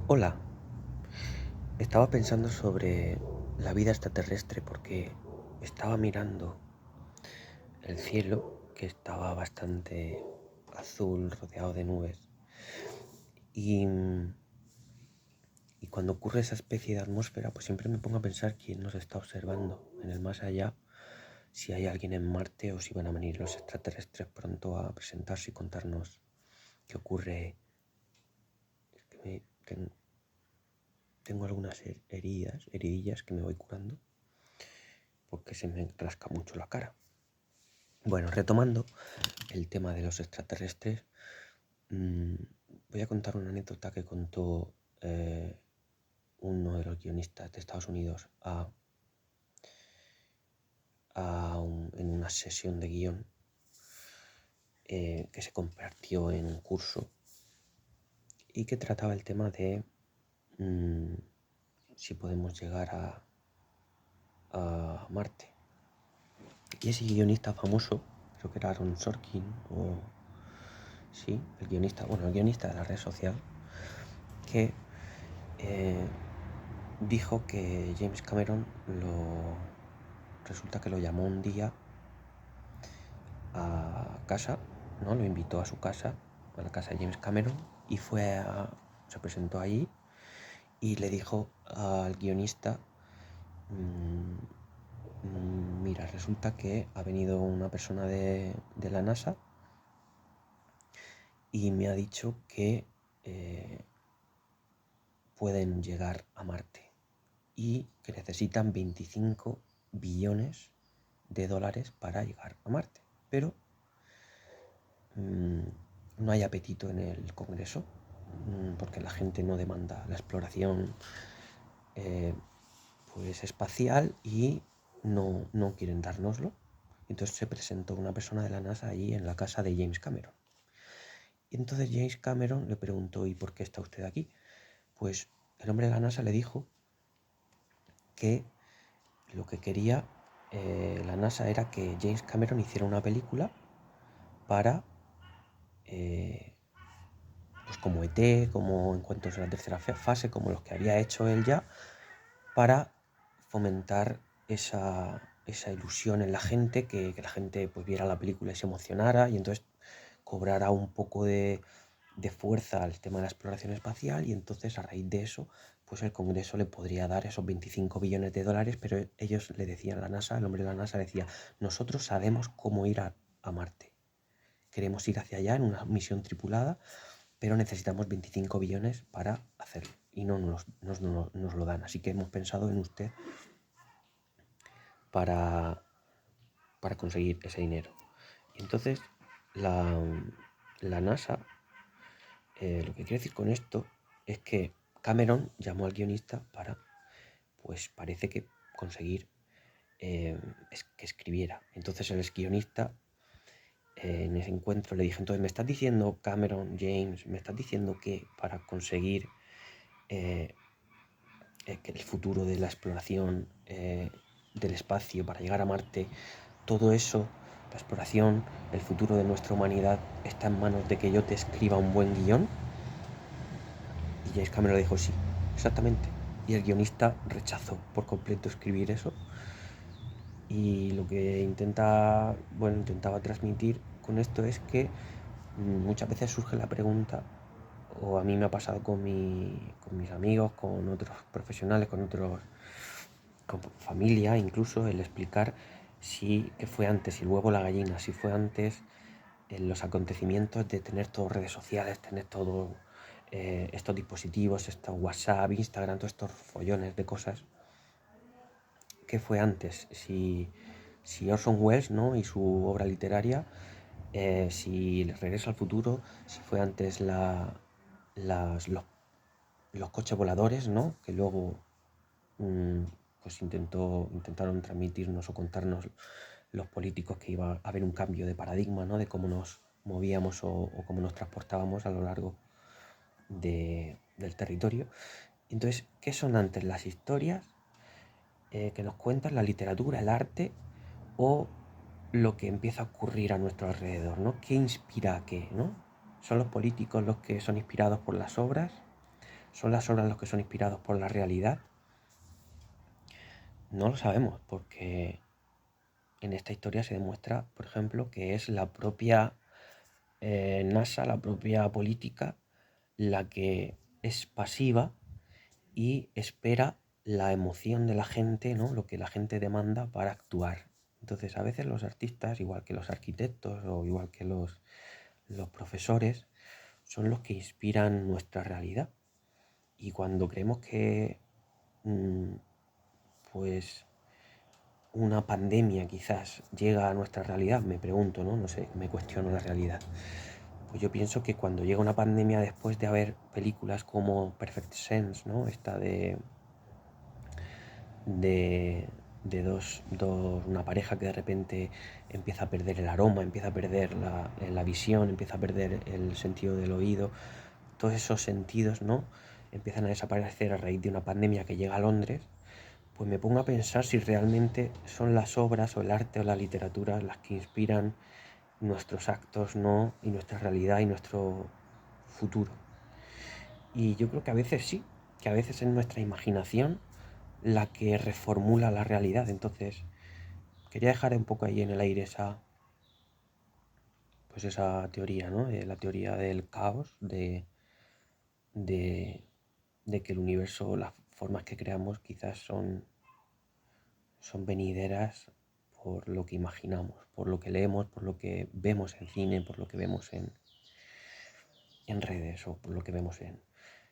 Hola, estaba pensando sobre la vida extraterrestre porque estaba mirando el cielo, que estaba bastante azul, rodeado de nubes, y, y cuando ocurre esa especie de atmósfera, pues siempre me pongo a pensar quién nos está observando en el más allá, si hay alguien en Marte o si van a venir los extraterrestres pronto a presentarse y contarnos qué ocurre. Es que tengo algunas heridillas que me voy curando porque se me rasca mucho la cara. Bueno, retomando el tema de los extraterrestres, voy a contar una anécdota que contó uno de los guionistas de Estados Unidos en una sesión de guión que se compartió en un curso y que trataba el tema de si podemos llegar a Marte. Y ese guionista famoso, creo que era Aaron Sorkin, el guionista de la red social, que dijo que James Cameron resulta que lo llamó un día a casa, ¿no? Lo invitó a su casa, a la casa de James Cameron, y se presentó allí y le dijo al guionista, mira, resulta que ha venido una persona de la NASA y me ha dicho que pueden llegar a Marte y que necesitan 25 billones de dólares para llegar a Marte. Pero no hay apetito en el Congreso, porque la gente no demanda la exploración pues espacial y no quieren dárnoslo. Entonces se presentó una persona de la NASA allí en la casa de James Cameron. Y entonces James Cameron le preguntó, ¿y por qué está usted aquí? Pues el hombre de la NASA le dijo que lo que quería la NASA era que James Cameron hiciera una película para, pues como ET, como Encuentros de la Tercera Fase, como los que había hecho él ya, para fomentar esa ilusión en la gente, que la gente pues viera la película y se emocionara y entonces cobrara un poco de fuerza al tema de la exploración espacial, y entonces a raíz de eso pues el Congreso le podría dar esos 25 billones de dólares, pero ellos le decían, la NASA, el hombre de la NASA decía, nosotros sabemos cómo ir a Marte, queremos ir hacia allá en una misión tripulada, pero necesitamos 25 billones para hacerlo y no nos lo dan, así que hemos pensado en usted para conseguir ese dinero. Y entonces la NASA, lo que quiere decir con esto es que Cameron llamó al guionista para, pues parece que conseguir que escribiera. Entonces el guionista en ese encuentro le dije, entonces me estás diciendo, Cameron, James, me estás diciendo que para conseguir que el futuro de la exploración del espacio, para llegar a Marte, todo eso, la exploración, el futuro de nuestra humanidad está en manos de que yo te escriba un buen guión? Y James Cameron dijo sí, exactamente. Y el guionista rechazó por completo escribir eso. Y lo que intentaba transmitir con esto es que muchas veces surge la pregunta, o a mí me ha pasado con mis amigos, con otros profesionales, con familia incluso, el explicar qué fue antes, si el huevo o la gallina, si fue antes los acontecimientos de tener todo redes sociales, tener todo estos dispositivos, estos WhatsApp, Instagram, todos estos follones de cosas. ¿Qué fue antes? Si Orson Welles, ¿no?, y su obra literaria, si Regreso al Futuro, si fue antes los coches voladores, ¿no?, que luego pues intentaron transmitirnos o contarnos los políticos que iba a haber un cambio de paradigma, ¿no?, de cómo nos movíamos o cómo nos transportábamos a lo largo del territorio. Entonces, ¿qué son antes? ¿Las historias que nos cuentan, la literatura, el arte, o lo que empieza a ocurrir a nuestro alrededor, ¿no? ¿Qué inspira a qué, no? ¿Son los políticos los que son inspirados por las obras? ¿Son las obras los que son inspirados por la realidad? No lo sabemos, porque en esta historia se demuestra, por ejemplo, que es la propia NASA, la propia política, la que es pasiva y espera la emoción de la gente, ¿no? Lo que la gente demanda para actuar. Entonces, a veces los artistas, igual que los arquitectos o igual que los profesores, son los que inspiran nuestra realidad. Y cuando creemos que pues una pandemia quizás llega a nuestra realidad, me pregunto, ¿no? No sé, me cuestiono la realidad. Pues yo pienso que cuando llega una pandemia después de haber películas como Perfect Sense, ¿no? Esta de una pareja que de repente empieza a perder el aroma, empieza a perder la visión, empieza a perder el sentido del oído, todos esos sentidos, ¿no? Empiezan a desaparecer a raíz de una pandemia que llega a Londres. Pues me pongo a pensar si realmente son las obras o el arte o la literatura las que inspiran nuestros actos, ¿no? Y nuestra realidad y nuestro futuro. Y yo creo que a veces sí, que a veces es nuestra imaginación la que reformula la realidad. Entonces, quería dejar un poco ahí en el aire esa teoría, ¿no? La teoría del caos, de que el universo, las formas que creamos quizás son venideras por lo que imaginamos, por lo que leemos, por lo que vemos en cine, por lo que vemos en redes o por lo que vemos en...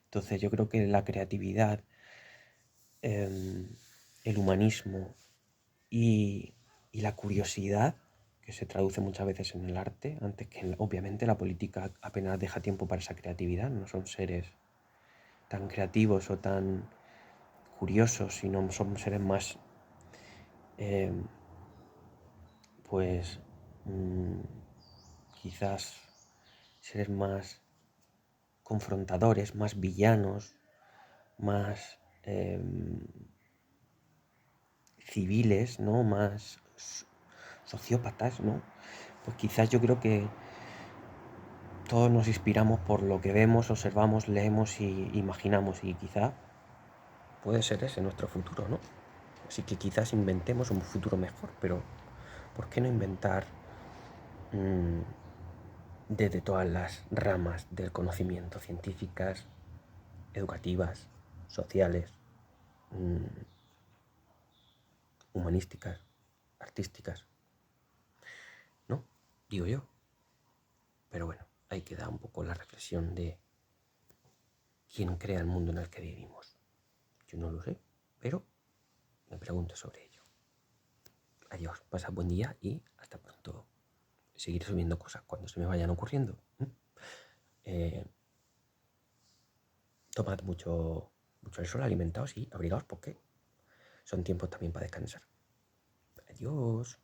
Entonces yo creo que la creatividad, el humanismo y la curiosidad, que se traduce muchas veces en el arte, antes que obviamente la política apenas deja tiempo para esa creatividad, no son seres tan creativos o tan curiosos, sino son seres más pues quizás seres más confrontadores, más villanos, más civiles, ¿no? Más sociópatas, ¿no? Pues quizás yo creo que todos nos inspiramos por lo que vemos, observamos, leemos y imaginamos, y quizá puede ser ese nuestro futuro, ¿no? Así que quizás inventemos un futuro mejor, pero ¿por qué no inventar desde todas las ramas del conocimiento, científicas, educativas, sociales, humanísticas, artísticas? ¿No? Digo yo. Pero bueno, ahí queda un poco la reflexión de quién crea el mundo en el que vivimos. Yo no lo sé, pero me pregunto sobre ello. Adiós, pasa buen día y hasta pronto. Seguiré subiendo cosas cuando se me vayan ocurriendo. Tomad mucho el sol, alimentaos y abrigaos porque son tiempos también para descansar. Adiós.